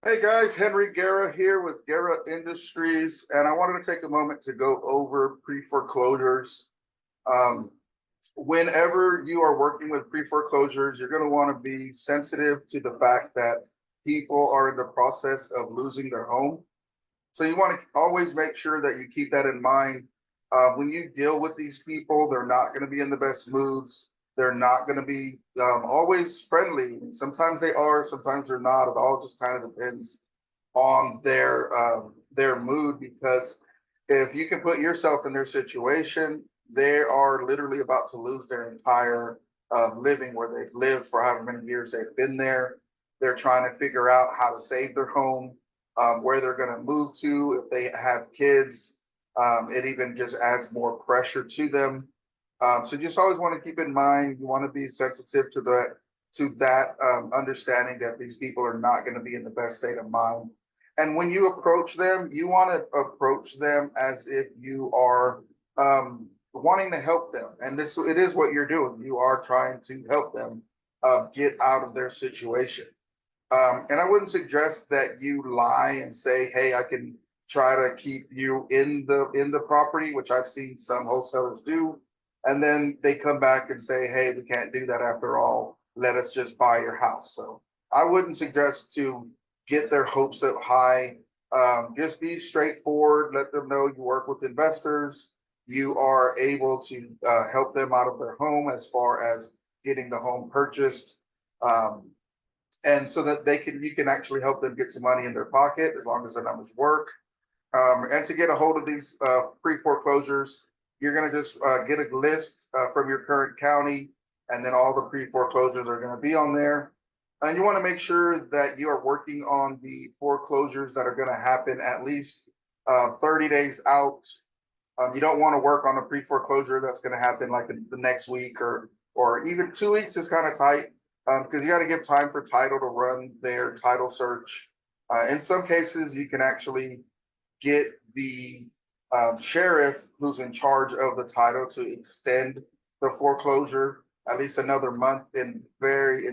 Hey guys, Henry Guerra here with Guerra Industries, and I wanted to take a moment to go over pre-foreclosures. Um, Whenever you are working with pre-foreclosures, you're going to want to be sensitive to the fact that people are in the process of losing their home. So you want to always make sure that you keep that in mind. When you deal with these people, they're not going to be in the best moods. They're not going to be always friendly. Sometimes they are, sometimes they're not. It all just kind of depends on their mood. Because if you can put yourself in their situation, they are literally about to lose their entire living where they've lived for however many years they've been there. They're trying to figure out how to save their home, where they're going to move to if they have kids. It even just adds more pressure to them. So you just always want to keep in mind, you want to be sensitive to that understanding that these people are not going to be in the best state of mind. And when you approach them, you want to approach them as if you are wanting to help them. And this it is what you're doing. You are trying to help them get out of their situation. And I wouldn't suggest that you lie and say, "Hey, I can try to keep you in the property," which I've seen some wholesalers do, and then they come back and say, "Hey, we can't do that after all. Let us just buy your house." So I wouldn't suggest to get their hopes up high. Just be straightforward. Let them know you work with investors. You are able to help them out of their home as far as getting the home purchased. Um, and so that you can actually help them get some money in their pocket as long as the numbers work. And to get a hold of these pre-foreclosures, you're going to just get a list from your current county, and then all the pre-foreclosures are going to be on there. And you want to make sure that you are working on the foreclosures that are going to happen at least 30 days out. You don't want to work on a pre-foreclosure that's going to happen like the next week, or even 2 weeks is kind of tight, because you got to give time for title to run their title search. In some cases, you can actually get the sheriff who's in charge of the title to extend the foreclosure at least another month. In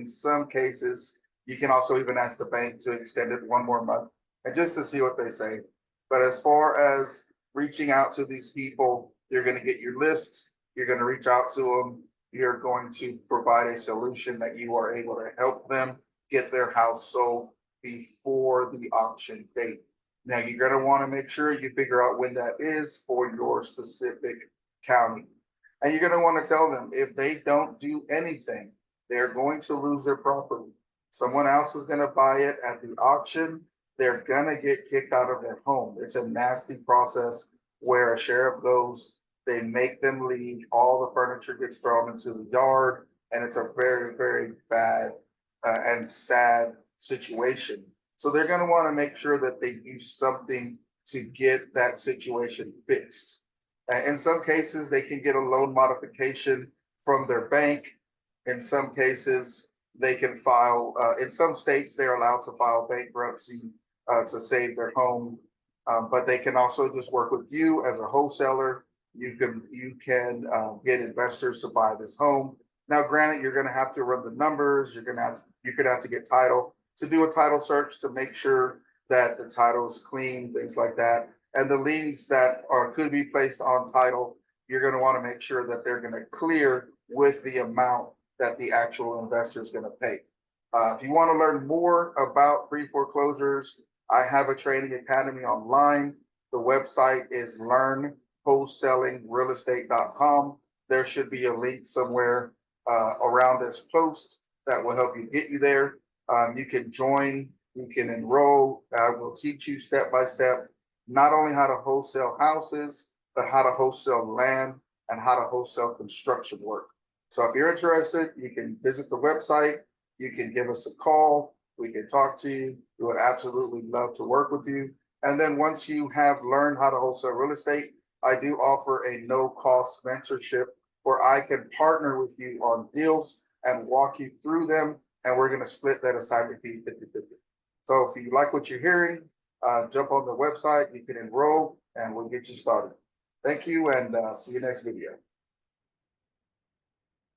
some cases, you can also even ask the bank to extend it one more month, and just to see what they say. But as far as reaching out to these people, you're going to get your list. You're going to reach out to them. You're going to provide a solution that you are able to help them get their house sold before the auction date. Now, you're going to want to make sure you figure out when that is for your specific county. And you're going to want to tell them if they don't do anything, they're going to lose their property. Someone else is going to buy it at the auction. They're going to get kicked out of their home. It's a nasty process where a sheriff goes, they make them leave, all the furniture gets thrown into the yard, and it's a very, very bad and sad situation. So they're going to want to make sure that they do something to get that situation fixed. In some cases, they can get a loan modification from their bank. In some cases, they can file, in some states, they're allowed to file bankruptcy to save their home. But they can also just work with you as a wholesaler. You can get investors to buy this home. Now, granted, you're going to have to run the numbers. You're going to have to get title to do a title search to make sure that the title is clean, things like that. And the liens that could be placed on title, you're going to want to make sure that they're going to clear with the amount that the actual investor is going to pay. If you want to learn more about pre-foreclosures, I have a training academy online. The website is learnwholesalingrealestate.com. There should be a link somewhere around this post that will help you get you there. You can join, you can enroll. I will teach you step by step, not only how to wholesale houses, but how to wholesale land and how to wholesale construction work. So if you're interested, you can visit the website. You can give us a call. We can talk to you. We would absolutely love to work with you. And then once you have learned how to wholesale real estate, I do offer a no-cost mentorship where I can partner with you on deals and walk you through them. And we're going to split that assignment fee 50-50. So if you like what you're hearing, jump on the website, you can enroll, and we'll get you started. Thank you, and see you next video.